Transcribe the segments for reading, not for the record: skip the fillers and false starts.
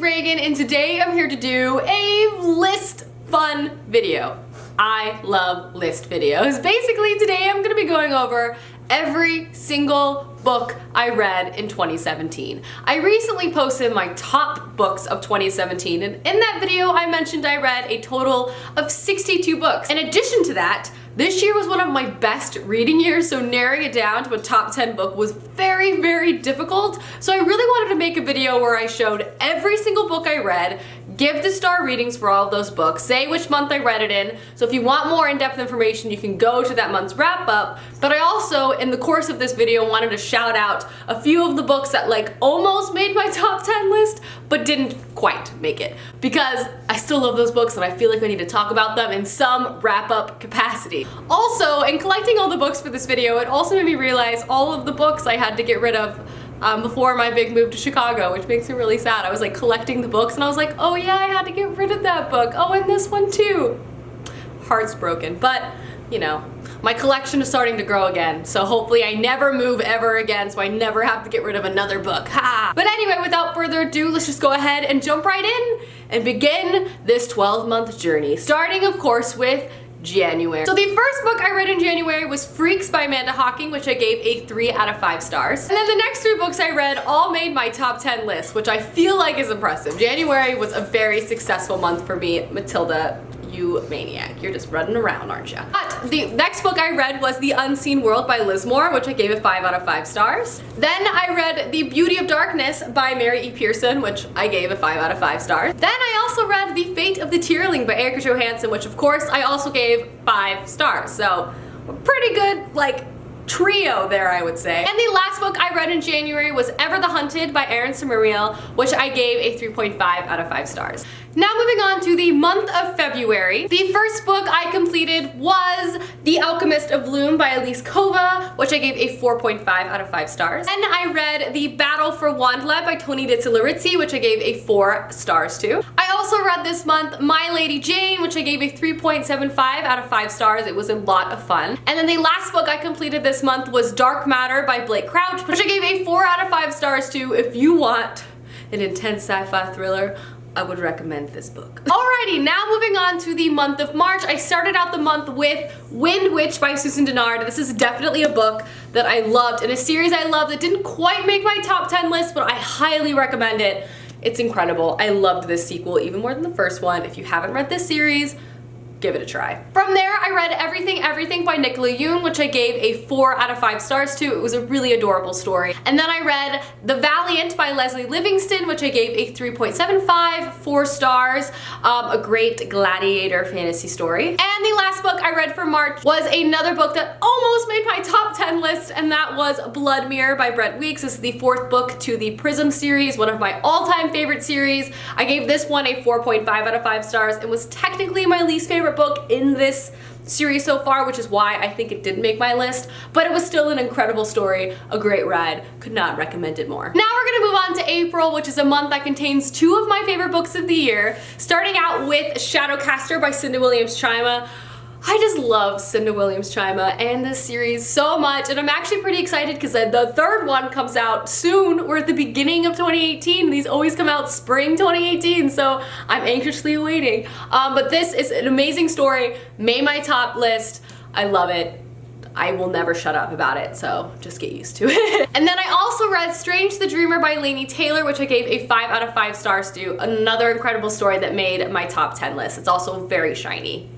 Reagan, and today I'm here to do a list fun video. I love list videos. Basically, today I'm gonna be going over every single book I read in 2017. I recently posted my top books of 2017, and in that video I mentioned I read a total of 62 books. In addition to that, this year was one of my best reading years, so narrowing it down to a top 10 book was very, very difficult. So I really wanted to make a video where I showed every single book I read, give the star readings for all of those books, say which month I read it in. So if you want more in-depth information, you can go to that month's wrap up. But I also, in the course of this video, wanted to shout out a few of the books that like almost made my top 10 list, but didn't quite make it. Because I still love those books and I feel like I need to talk about them in some wrap-up capacity. Also, in collecting all the books for this video, it also made me realize all of the books I had to get rid of before my big move to Chicago, which makes me really sad. I was like collecting the books and I was like, oh yeah, I had to get rid of that book. Oh, and this one too. Heart's broken, but you know, my collection is starting to grow again, so hopefully I never move ever again, so I never have to get rid of another book. Ha! But anyway, without further ado, let's just go ahead and jump right in and begin this 12-month journey, starting of course with January. So the first book I read in January was Freaks by Amanda Hocking, which I gave a 3 out of 5 stars. And then the next 3 books I read all made my top 10 list, which I feel like is impressive. January was a very successful month for me. Matilda, you maniac. You're just running around, aren't you? But the next book I read was The Unseen World by Liz Moore, which I gave a 5 out of 5 stars. Then I read The Beauty of Darkness by Mary E. Pearson, which I gave a 5 out of 5 stars. Then I also read The Fate of the Tearling by Erica Johansson, which of course I also gave 5 stars. So a pretty good, like, trio there, I would say. And the last book I read in January was Ever the Hunted by Erin Samariel, which I gave a 3.5 out of 5 stars. Now moving on to the month of February. The first book I completed was The Alchemist of Loom by Elise Kova, which I gave a 4.5 out of 5 stars. Then I read The Battle for Wandla by Toni de Tillerizzi, which I gave a 4 stars to. I also read this month My Lady Jane, which I gave a 3.75 out of 5 stars. It was a lot of fun. And then the last book I completed this month was Dark Matter by Blake Crouch, which I gave a 4 out of 5 stars to. If you want an intense sci-fi thriller, I would recommend this book. Alrighty, now moving on to the month of March. I started out the month with Wind Witch by Susan Dennard. This is definitely a book that I loved and a series I loved that didn't quite make my top 10 list, but I highly recommend it. It's incredible. I loved this sequel even more than the first one. If you haven't read this series, give it a try. From there, I read Everything by Nicola Yoon, which I gave a 4 out of 5 stars to. It was a really adorable story. And then I read The Valiant by Leslie Livingston, which I gave a 3.75, 4 stars. A great gladiator fantasy story. And the last book I read for March was another book that almost made my top 10 list, and that was Blood Mirror by Brent Weeks. This is the 4th book to the Prism series, one of my all-time favorite series. I gave this one a 4.5 out of 5 stars. It was technically my least favorite book in this series so far, which is why I think it didn't make my list, but it was still an incredible story, a great ride, could not recommend it more. Now we're gonna move on to April, which is a month that contains 2 of my favorite books of the year, starting out with Shadowcaster by Cinda Williams-Chima. I just love Cinda Williams-Chima and this series so much, and I'm actually pretty excited because the 3rd one comes out soon. We're at the beginning of 2018. These always come out spring 2018, so I'm anxiously awaiting. But this is an amazing story, made my top list. I love it. I will never shut up about it, so just get used to it. And then I also read Strange the Dreamer by Laini Taylor, which I gave a 5 out of 5 stars to. Another incredible story that made my top 10 list. It's also very shiny.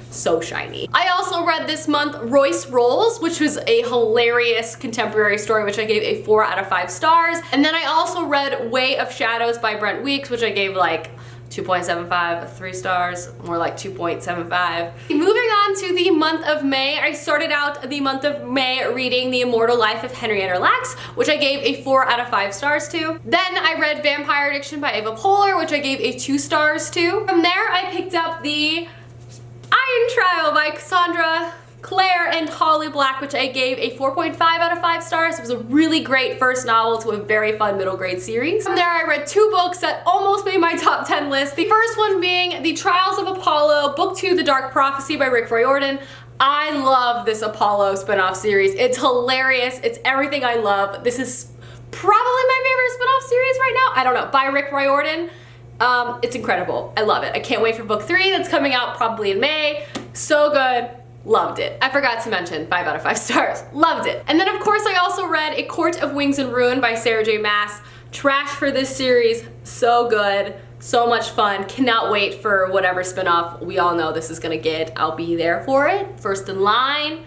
So shiny. I also read this month Royce Rolls, which was a hilarious contemporary story, which I gave a 4 out of 5 stars. And then I also read Way of Shadows by Brent Weeks, which I gave like 2.75, 3 stars, more like 2.75. Moving on to the month of May, I started out the month of May reading The Immortal Life of Henrietta Lacks, which I gave a 4 out of 5 stars to. Then I read Vampire Addiction by Ava Poehler, which I gave a 2 stars to. From there, I picked up the Iron Trial by Cassandra Clare and Holly Black, which I gave a 4.5 out of 5 stars. It was a really great first novel to a very fun middle grade series. From there, I read 2 books that almost made my top 10 list. The first one being The Trials of Apollo, Book 2, The Dark Prophecy by Rick Riordan. I love this Apollo spinoff series. It's hilarious. It's everything I love. This is probably my favorite spinoff series right now. I don't know, by Rick Riordan. It's incredible. I love it. I can't wait for book 3 that's coming out probably in May. So good. Loved it. I forgot to mention 5 out of 5 stars. Loved it. And then of course I also read A Court of Wings and Ruin by Sarah J Maas. Trash for this series. So good. So much fun. Cannot wait for whatever spinoff we all know this is gonna get. I'll be there for it. First in line.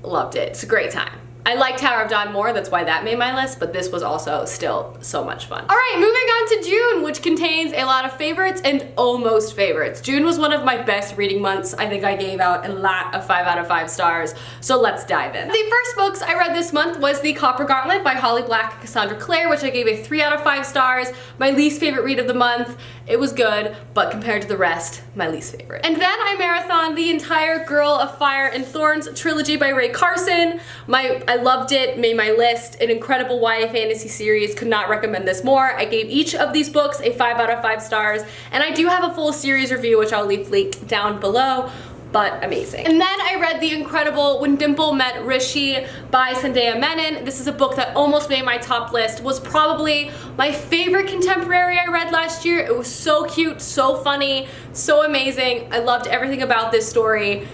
Loved it. It's a great time. I like Tower of Dawn more, that's why that made my list, but this was also still so much fun. All right, moving on to June, which contains a lot of favorites and almost favorites. June was one of my best reading months. I think I gave out a lot of 5 out of 5 stars, so let's dive in. The first books I read this month was The Copper Gauntlet by Holly Black and Cassandra Clare, which I gave a 3 out of 5 stars. My least favorite read of the month. It was good, but compared to the rest, my least favorite. And then I marathoned the entire Girl of Fire and Thorns trilogy by Rae Carson. I loved it, made my list, an incredible YA fantasy series, could not recommend this more. I gave each of these books a 5 out of 5 stars, and I do have a full series review, which I'll leave linked down below, but amazing. And then I read the incredible When Dimple Met Rishi by Sandeya Menon. This is a book that almost made my top list, was probably my favorite contemporary I read last year. It was so cute, so funny, so amazing. I loved everything about this story.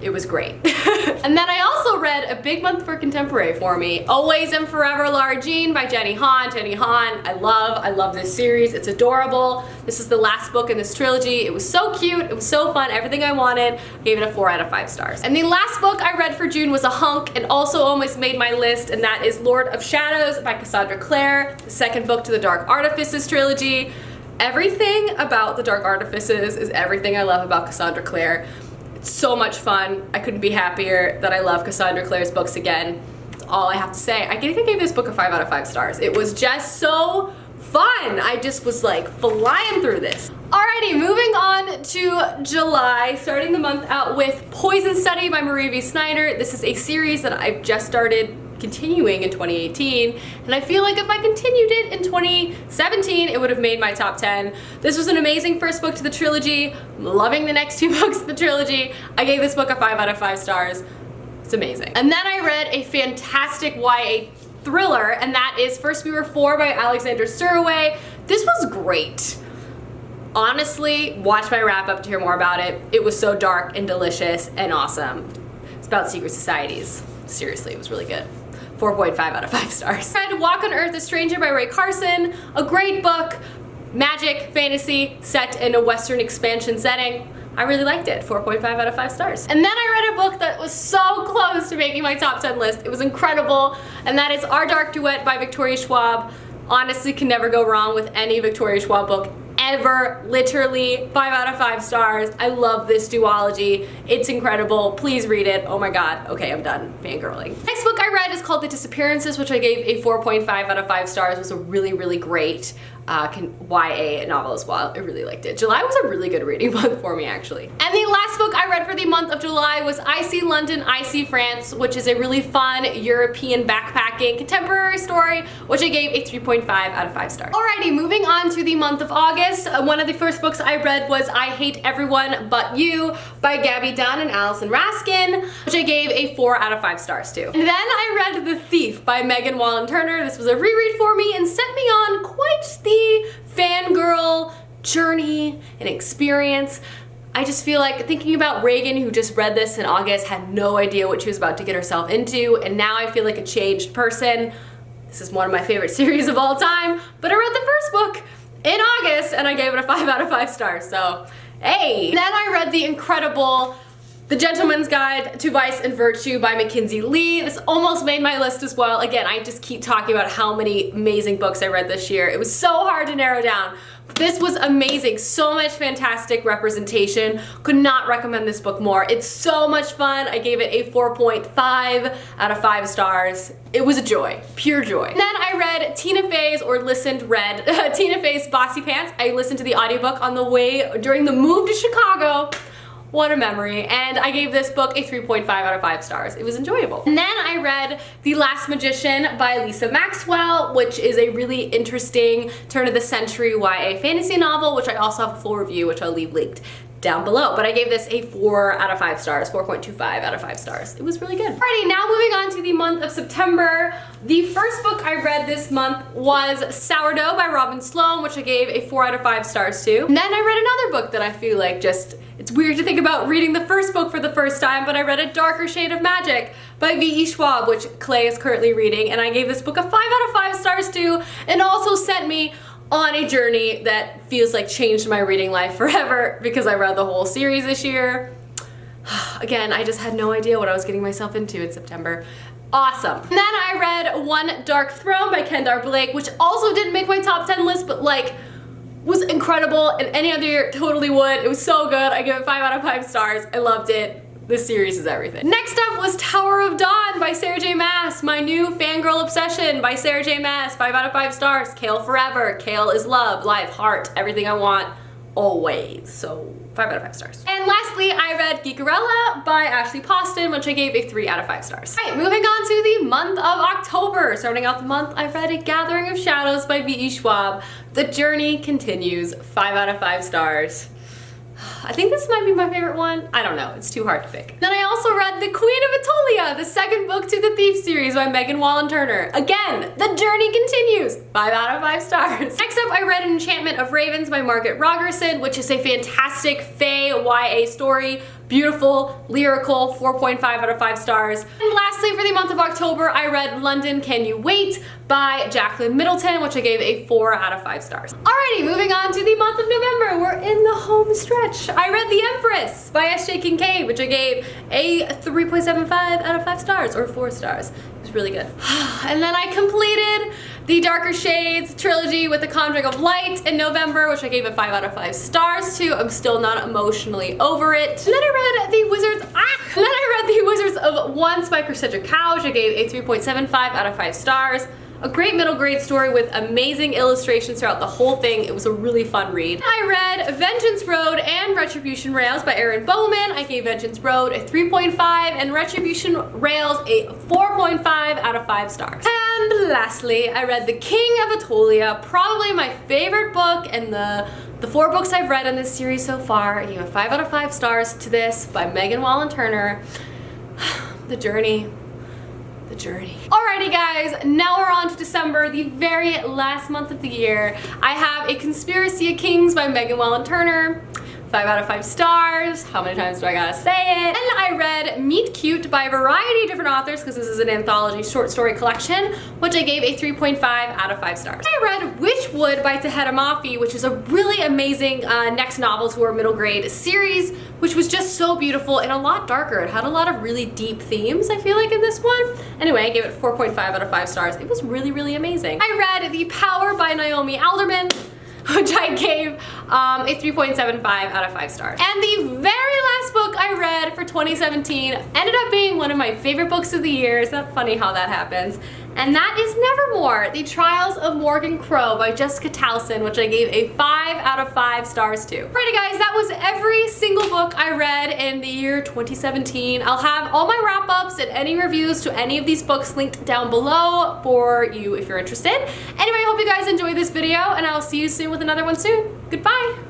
It was great. And then I also read a big month for contemporary for me, Always and Forever Lara Jean by Jenny Han. Jenny Han, I love this series. It's adorable. This is the last book in this trilogy. It was so cute, it was so fun, everything I wanted. I gave it a 4 out of 5 stars. And the last book I read for June was a hunk and also almost made my list, and that is Lord of Shadows by Cassandra Clare, the second book to the Dark Artifices trilogy. Everything about the Dark Artifices is everything I love about Cassandra Clare. It's so much fun. I couldn't be happier that I love Cassandra Clare's books again. That's all I have to say. I think I gave this book a 5 out of 5 stars. It was just so fun. I just was like flying through this. Alrighty, moving on to July, starting the month out with Poison Study by Marie V. Snyder. This is a series that I've just started continuing in 2018, and I feel like if I continued it in 2017, it would have made my top 10. This was an amazing first book to the trilogy. I'm loving the next 2 books of the trilogy. I gave this book a 5 out of 5 stars. It's amazing. And then I read a fantastic YA thriller, and that is First We Were Four by Alexander Surraway. This was great. Honestly, watch my wrap up to hear more about it. It was so dark and delicious and awesome. It's about secret societies. Seriously, it was really good. 4.5 out of 5 stars. I read Walk on Earth, A Stranger by Rae Carson. A great book, magic, fantasy, set in a Western expansion setting. I really liked it, 4.5 out of 5 stars. And then I read a book that was so close to making my top 10 list. It was incredible, and that is Our Dark Duet by Victoria Schwab. Honestly, can never go wrong with any Victoria Schwab book ever. Literally 5 out of 5 stars. I love this duology. It's incredible. Please read it. Oh my god. Okay, I'm done fangirling. Next book I read is called The Disappearances, which I gave a 4.5 out of 5 stars. It was a really great YA novel as well. I really liked it. July was a really good reading month for me, actually. And the last book I read for the month of July was I See London, I See France, which is a really fun European backpacking contemporary story, which I gave a 3.5 out of 5 stars. Alrighty, moving on to the month of August. One of the first books I read was I Hate Everyone But You by Gabby Dunn and Allison Raskin, which I gave a 4 out of 5 stars to. And then I read The Thief by Megan Wallen Turner. This was a reread for me and sent me on quite the fangirl journey and experience. I just feel like thinking about Reagan, who just read this in August, had no idea what she was about to get herself into, and now I feel like a changed person. This is one of my favorite series of all time, but I read the first book in August and I gave it a 5 out of 5 stars, so hey. Then I read the incredible The Gentleman's Guide to Vice and Virtue by Mackenzie Lee. This almost made my list as well. Again, I just keep talking about how many amazing books I read this year. It was so hard to narrow down. This was amazing. So much fantastic representation. Could not recommend this book more. It's so much fun. I gave it a 4.5 out of 5 stars. It was a joy, pure joy. And then I read Tina Fey's, or read Tina Fey's Bossy Pants. I listened to the audiobook on the way during the move to Chicago. What a memory. And I gave this book a 3.5 out of 5 stars. It was enjoyable. And then I read The Last Magician by Lisa Maxwell, which is a really interesting turn of the century YA fantasy novel, which I also have a full review, which I'll leave linked down below. But I gave this a 4 out of 5 stars, 4.25 out of 5 stars. It was really good. Alrighty, now moving on to the month of September. The first book I read this month was Sourdough by Robin Sloan, which I gave a 4 out of 5 stars to. And then I read another book that I feel like it's weird to think about reading the first book for the first time, but I read A Darker Shade of Magic by V.E. Schwab, which Clay is currently reading, and I gave this book a 5 out of 5 stars to, and also sent me on a journey that feels like changed my reading life forever because I read the whole series this year. Again, I just had no idea what I was getting myself into in September. Awesome. And then I read One Dark Throne by Kendare Blake, which also didn't make my top 10 list, but like was incredible, and any other year totally would. It was so good. I give it 5 out of 5 stars. I loved it. This series is everything. Next up was Tower of Dawn by Sarah J Maas, my new fangirl obsession by Sarah J Maas, 5 out of 5 stars. Kale forever. Kale is love, life, heart, everything I want, always. So 5 out of 5 stars. And lastly, I read Geekerella by Ashley Poston, which I gave a 3 out of 5 stars. All right, moving on to the month of October. Starting out the month, I read A Gathering of Shadows by V.E. Schwab. The journey continues, 5 out of 5 stars. I think this might be my favorite one. I don't know, it's too hard to pick. Then I also read The Queen of Atolia, the second book to the Thief series by Megan Wallen Turner. Again, the journey continues, 5 out of 5 stars. Next up, I read Enchantment of Ravens by Margaret Rogerson, which is a fantastic fae YA story. Beautiful, lyrical, 4.5 out of 5 stars. And lastly, for the month of October, I read London Can You Wait by Jacqueline Middleton, which I gave a 4 out of 5 stars. Alrighty, moving on to the month of November. We're in the home stretch. I read The Empress by S.J. Kincaid, which I gave a 3.75 out of 5 stars, or 4 stars. It was really good. And then I completed the Darker Shades trilogy with The Conjuring of Light in November, which I gave a 5 out of 5 stars to. I'm still not emotionally over it. And then I read The Wizards of Once by Cressida Cow, which I gave a 3.75 out of 5 stars. A great middle grade story with amazing illustrations throughout the whole thing. It was a really fun read. I read Vengeance Road and Retribution Rails by Erin Bowman. I gave Vengeance Road a 3.5 and Retribution Rails a 4.5 out of 5 stars. And lastly, I read The King of Atolia, probably my favorite book and the 4 books I've read in this series so far. I gave a 5 out of 5 stars to this by Megan Wallen Turner. The journey. Alrighty guys, now we're on to December, the very last month of the year. I have A Conspiracy of Kings by Megan Wallen Turner. 5 out of 5 stars. How many times do I gotta say it? And I read Meet Cute by a variety of different authors because this is an anthology short story collection, which I gave a 3.5 out of 5 stars. I read Witchwood by Taheda Mafi, which is a really amazing next novel to our middle grade series, which was just so beautiful and a lot darker. It had a lot of really deep themes, I feel like, in this one. Anyway, I gave it 4.5 out of 5 stars. It was really, really amazing. I read The Power by Naomi Alderman, which I gave a 3.75 out of 5 stars. And the very last book I read for 2017 ended up being one of my favorite books of the year. Isn't that funny how that happens? And that is Nevermore, The Trials of Morgan Crow by Jessica Towson, which I gave a 5 out of 5 stars to. Alrighty guys, that was every single book I read in the year 2017. I'll have all my wrap-ups and any reviews to any of these books linked down below for you if you're interested. Anyway, I hope you guys enjoyed this video, and I'll see you soon with another one soon. Goodbye!